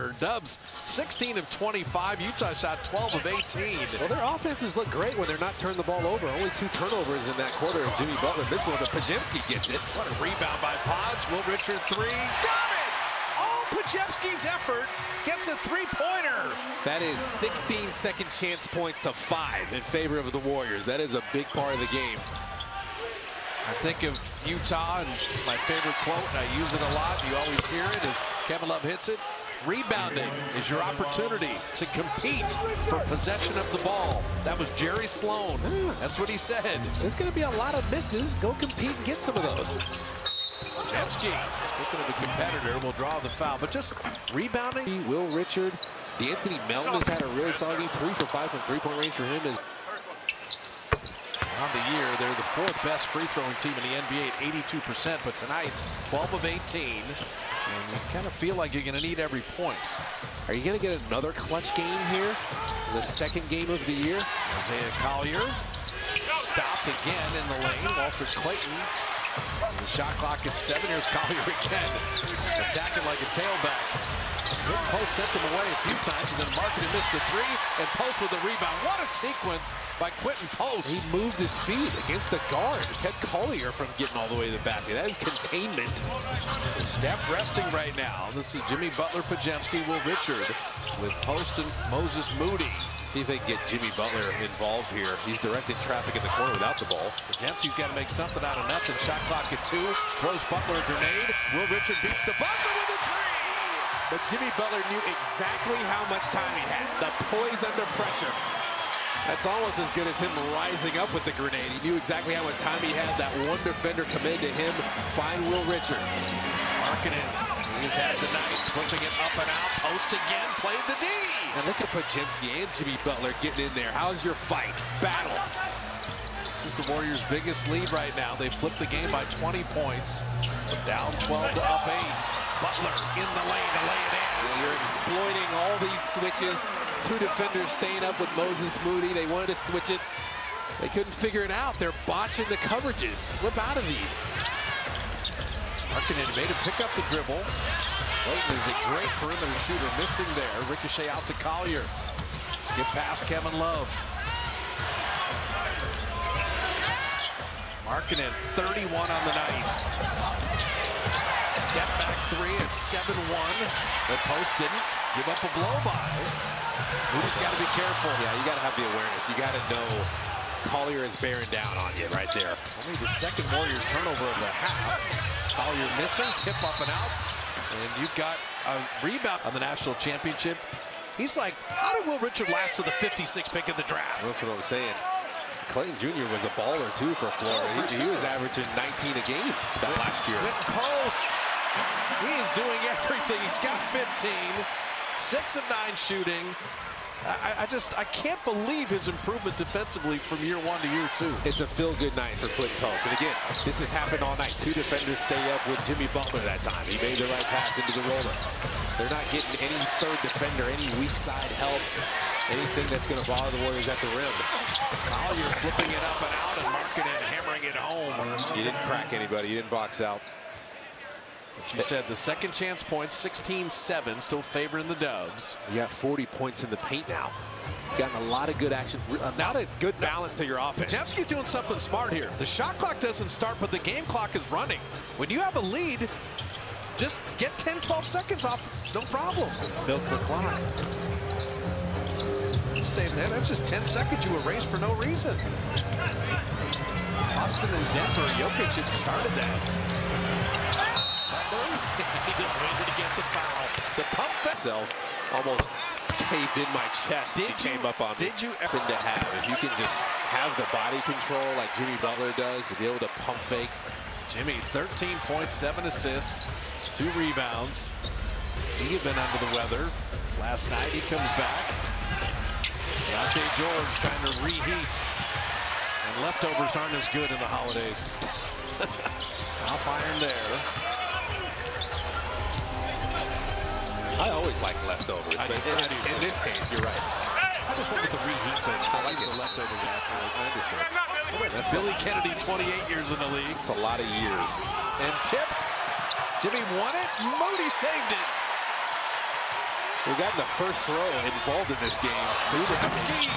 Butler. Dubs 16 of 25. Utah shot 12 of 18. Well, their offenses look great when they're not turning the ball over. Only 2 turnovers in that quarter. And Jimmy Butler missed one, but Podziemski gets it. What a rebound by Pods. Will Richard 3. Got it! All Podziemski's effort gets a 3-pointer. That is 16 second chance points to 5 in favor of the Warriors. That is a big part of the game. I think of Utah, and it's my favorite quote, and I use it a lot. You always hear it as Kevin Love hits it. Rebounding is your opportunity to compete for possession of the ball. That was Jerry Sloan. That's what he said. There's going to be a lot of misses. Go compete and get some of those. Podziemski, speaking of a competitor, will draw the foul, but just rebounding. Will Richard, D'Anthony Melton has had a really solid game. 3 for 5 from three-point range for him. On the year, they're the 4th best free-throwing team in the NBA at 82%, but tonight, 12 of 18. And you kind of feel like you're going to need every point. Are you going to get another clutch game here? The 2nd game of the year? Isaiah Collier stopped again in the lane. Walter Clayton. The shot clock at 7. Here's Collier again, attacking like a tailback. Post sent him away a few times, and then Markkanen missed the 3, and Post with a rebound. What a sequence by Quentin Post. He moved his feet against the guard. Kept Collier from getting all the way to the basket. That is containment. Steph resting right now. This is Jimmy Butler, Podziemski, Will Richard with Post and Moses Moody. See if they can get Jimmy Butler involved here. He's directing traffic in the corner without the ball. Podziemski's got to make something out of nothing. Shot clock at 2. Throws Butler a grenade. Will Richard beats the buzzer with a 3. But Jimmy Butler knew exactly how much time he had. The poise under pressure. That's almost as good as him rising up with the grenade. He knew exactly how much time he had. That one defender committed to him. Find Will Richard. Markkanen, he's had the night, flipping it up and out. Post again, played the D. And look at Podziemski and Jimmy Butler getting in there. How's your fight? Battle. This is the Warriors' biggest lead right now. They flipped the game by 20 points. Down 12 to up 8. Butler in the lane to lay it in. You're exploiting all these switches. 2 defenders staying up with Moses Moody. They wanted to switch it. They couldn't figure it out. They're botching the coverages. Slip out of these. Markkanen made him pick up the dribble. Clayton is a great perimeter shooter, missing there. Ricochet out to Collier. Skip past Kevin Love. Markkanen, 31 on the night. Step back 3 at 7-1. But Post didn't give up a blow by. Moody's got to be careful. Yeah, you got to have the awareness. You got to know Collier is bearing down on you right there. It's only the 2nd Warriors turnover of the half. Collier missing, tip up and out. And you've got a rebound on the national championship. He's like, how did Will Richard last to the 56th pick of the draft? That's what I'm saying. Clayton Jr. was a baller, too, for Florida. He was averaging 19 a game that last year. Post. He is doing everything. He's got 15. 6 of 9 shooting. I can't believe his improvement defensively from year 1 to year 2. It's a feel-good night for Quentin Post. And again, this has happened all night. 2 defenders stay up with Jimmy Butler that time. He made the right pass into the roller. They're not getting any 3rd defender, any weak side help, anything that's going to bother the Warriors at the rim. Collier flipping it up and out, and Markkanen hammering it home. You didn't crack anybody. You didn't box out. But you said the 2nd chance points, 16-7, still favoring the Dubs. You got 40 points in the paint now. Gotten a lot of good action. Not a good balance to your offense. Podziemski's doing something smart here. The shot clock doesn't start, but the game clock is running. When you have a lead, just get 10, 12 seconds off, no problem. Milk the clock. Saying that, that's just 10 seconds you erase for no reason. Boston and Denver, Jokic had started that. He just waited to get the foul. The pump Self almost caved in my chest. He came up on me. Did you ever to have? If you can just have the body control like Jimmy Butler does, to be able to pump fake. Jimmy, 13 points, 7 assists, 2 rebounds. He had been under the weather last night. He comes back. Deontay George trying to reheat. And leftovers aren't as good in the holidays. Off iron there. I always like leftovers, but in this case, you're right. I just went with the reheat thing, so I like the leftovers after. I understand. That's Billy Kennedy, 28 years in the league. It's a lot of years. And tipped. Jimmy won it. Moody saved it. We got the first throw involved in this game. Krzyzewski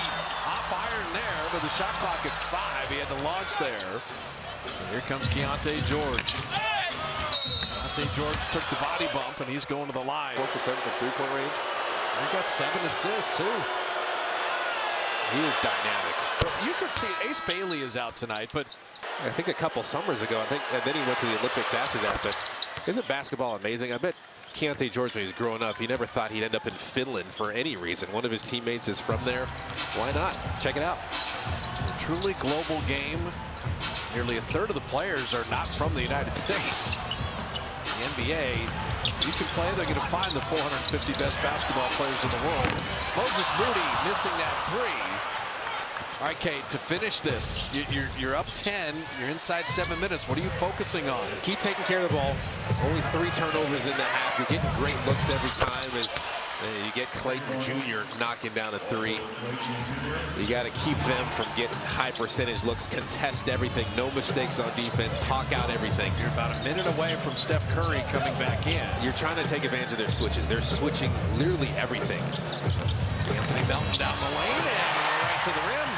off iron there, but the shot clock at 5. He had to launch there. And here comes Keyonte George. Keyonte George took the body bump, and he's going to the line. 4% from three-point range. He got 7 assists, too. He is dynamic. You can see Ace Bailey is out tonight, but I think a couple summers ago, and then he went to the Olympics after that. But isn't basketball amazing? I bet Keyonte George, when he's growing up, he never thought he'd end up in Finland for any reason. One of his teammates is from there. Why not? Check it out. A truly global game. Nearly a third of the players are not from the United States. The NBA, you can play, they're going to find the 450 best basketball players in the world. Moses Moody missing that 3. All right, Kate, to finish this, you're up 10. You're inside 7 minutes. What are you focusing on? Keep taking care of the ball. Only 3 turnovers in the half. You're getting great looks every time as you get Clayton Jr. knocking down a 3. You got to keep them from getting high percentage looks. Contest everything. No mistakes on defense. Talk out everything. You're about a minute away from Steph Curry coming back in. You're trying to take advantage of their switches. They're switching literally everything. Anthony Melton down the lane and right to the rim.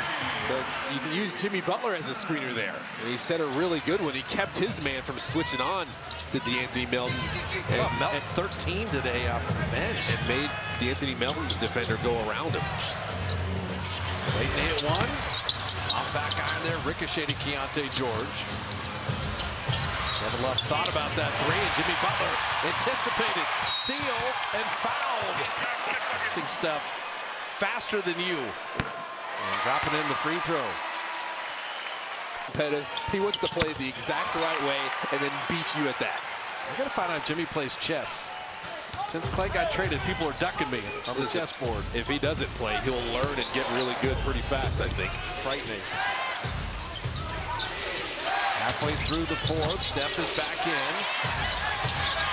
But you can use Jimmy Butler as a screener there. And he set a really good one. He kept his man from switching on to DeAnthony Melton. And Melton 13 today off the bench. And made DeAnthony Melton's defender go around him. Clayton hit 1. Off back iron there, ricocheted Keyonte George. Kevin Love thought about that 3, and Jimmy Butler anticipated, steal, and fouled. Stuff faster than you. And dropping in the free throw. Competitive. He wants to play the exact right way and then beat you at that. I gotta find out if Jimmy plays chess. Since Clay got traded, people are ducking me on the chessboard. If he doesn't play, he'll learn and get really good pretty fast, I think. Frightening. Halfway through the 4th, Steph is back in.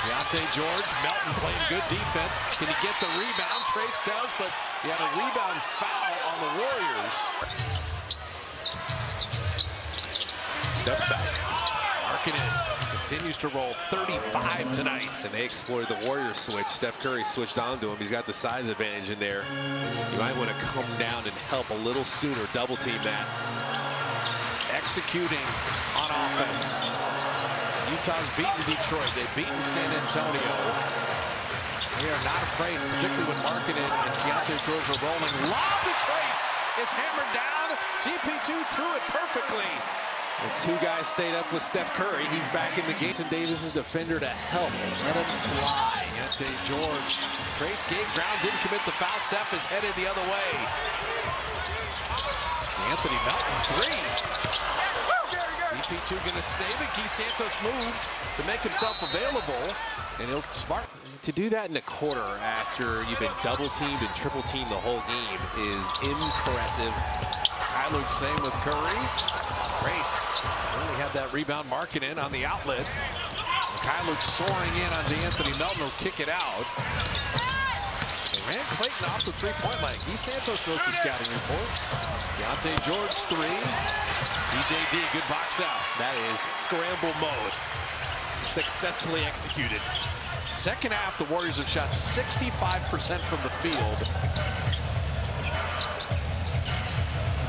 Keyonte George, Melton playing good defense. Can he get the rebound? Trace does, but he had a rebound foul on the Warriors. Steps back. Markkanen continues to roll 35 tonight. And they exploited the Warriors switch. Steph Curry switched onto him. He's got the size advantage in there. You might want to come down and help a little sooner. Double team that. Executing on offense. Utah's beaten Detroit. They've beaten San Antonio. They are not afraid, particularly with Markkanen and Keyonte George are rolling. Lob to Trace is hammered down. GP2 threw it perfectly. The 2 guys stayed up with Steph Curry. He's back in the game. Jason Davis' defender to help. Let him fly. Keyonte George. Trace gave ground, didn't commit the foul. Steph is headed the other way. Anthony Melton 3. GP2 going to save it. Guy Santos moved to make himself available, and he'll smart. To do that in a quarter after you've been double-teamed and triple-teamed the whole game is impressive. Kyler same with Curry. Trace only had that rebound. Markkanen on the outlet. Kyler soaring in on DeAnthony Melton will kick it out. They ran Clayton off the 3-point line. Guy Santos knows the scouting report. Keyonte George 3. DJD, good box out. That is scramble mode. Successfully executed. Second half, the Warriors have shot 65% from the field.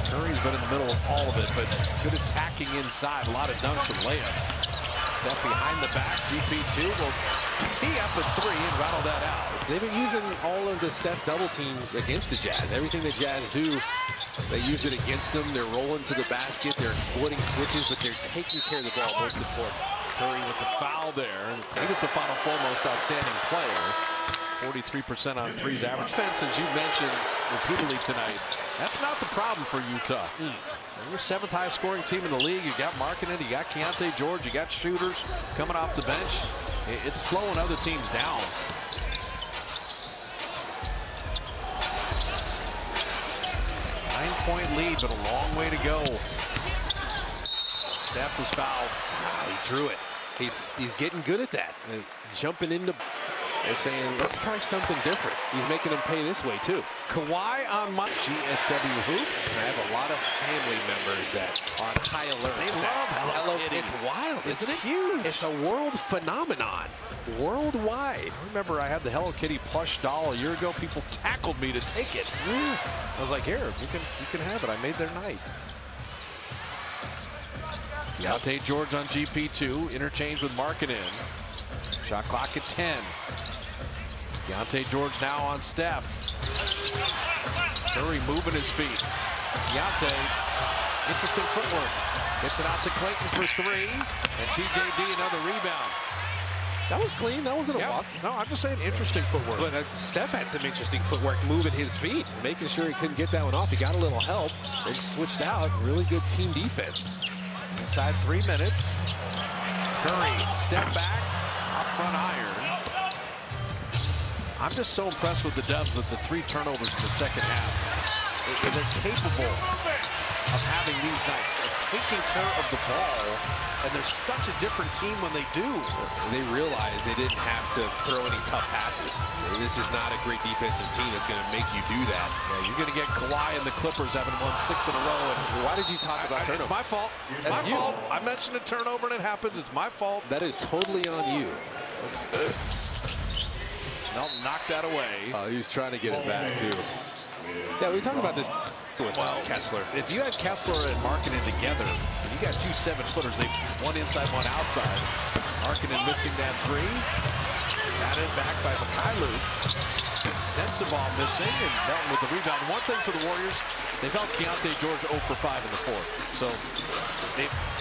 Curry's been in the middle of all of it, but good attacking inside. A lot of dunks and layups. Steph behind the back. GP2 will tee up a 3 and rattle that out. They've been using all of the Steph double teams against the Jazz. Everything the Jazz do, they use it against them. They're rolling to the basket. They're exploiting switches, but they're taking care of the ball, most important. Curry with the foul there. He was the Final Four most outstanding player. 43% on threes average. Defense, as you mentioned repeatedly tonight, that's not the problem for Utah. They're 7th highest scoring team in the league. You got Markkanen, you got Keyonte George, you got shooters coming off the bench. It's slowing other teams down. Nine-point lead, but a long way to go. Steph was fouled. He drew it. He's getting good at that. Jumping into They're saying, let's try something different. He's making them pay this way, too. Kawhi on my GSW hoop. I have a lot of family members that are on high alert. They love Hello Kitty. It's wild, isn't it? Huge. It's a world phenomenon, worldwide. I remember I had the Hello Kitty plush doll a year ago. People tackled me to take it. I was like, here, you can have it. I made their night. Deontay George on GP2, interchange with Markkanen. Shot clock at 10. Deontay George now on Steph. Curry moving his feet. Deontay, interesting footwork. Gets it out to Clayton for three. And TJD another rebound. That was clean. That wasn't a walk. No, I'm just saying interesting footwork. But Steph had some interesting footwork moving his feet, making sure he couldn't get that one off. He got a little help, then switched out. Really good team defense. Inside 3 minutes. Curry, step back, off front iron. I'm just so impressed with the Dubs with the 3 turnovers in the second half. They're capable of having these nights, of taking care of the ball, and they're such a different team when they do. They realized they didn't have to throw any tough passes. This is not a great defensive team that's going to make you do that. Yeah, you're going to get Kawhi and the Clippers having won 6 in a row. And why did you talk about turnover? It's my fault. It's my fault. I mentioned a turnover and it happens. It's my fault. That is totally on you. Melton knocked that away. He was trying to get it back, too. Yeah, we talked about this with Kessler. If you had Kessler and Markkanen together, and you got 2 7-footers, they one inside, one outside. Markkanen missing that 3. Batted back by Mikhailu. Sensabaugh missing, and Melton with the rebound. One thing for the Warriors, they felt Deontay George 0 for 5 in the 4th. So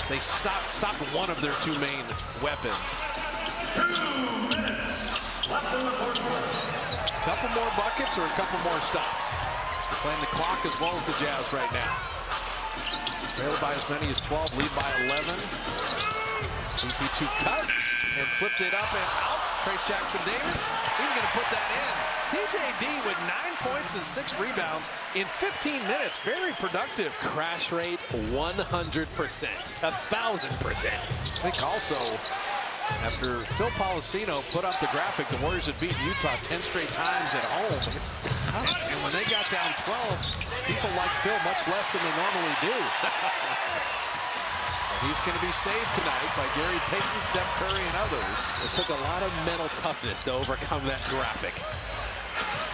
they stopped one of their 2 main weapons. Couple more buckets or a couple more stops. They're playing the clock as well as the Jazz right now. Trailed by as many as 12, lead by 11. CP2 cut and flipped it up and out. Trayce Jackson-Davis, he's going to put that in. TJD with 9 points and 6 rebounds in 15 minutes. Very productive. Crash rate 100%, 1,000%. I think also, after Phil Polisino put up the graphic, the Warriors had beaten Utah 10 straight times at home. It's tough. And when they got down 12, people like Phil much less than they normally do. He's going to be saved tonight by Gary Payton, Steph Curry, and others. It took a lot of mental toughness to overcome that graphic.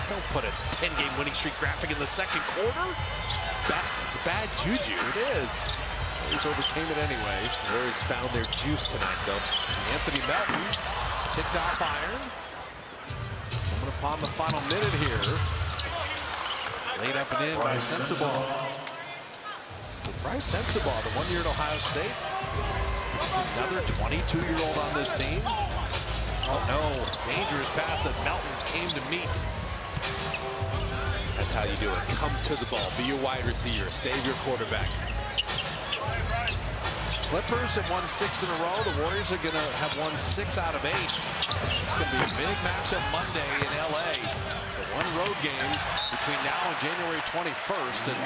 Don't put a 10-game winning streak graphic in the second quarter. It's bad juju. It is. Warriors overcame it anyway. Warriors found their juice tonight, though. Anthony Melton ticked off iron. Coming upon the final minute here. Laid up and in by Sensabaugh. Bryce Sensabaugh, the 1 year at Ohio State. Another 22-year-old on this team. Oh no, dangerous pass that Melton came to meet. That's how you do it. Come to the ball, be a wide receiver, save your quarterback. Clippers have won 6 in a row. The Warriors are going to have won 6 out of 8. It's going to be a big matchup Monday in LA. The one road game between now and January 21st. And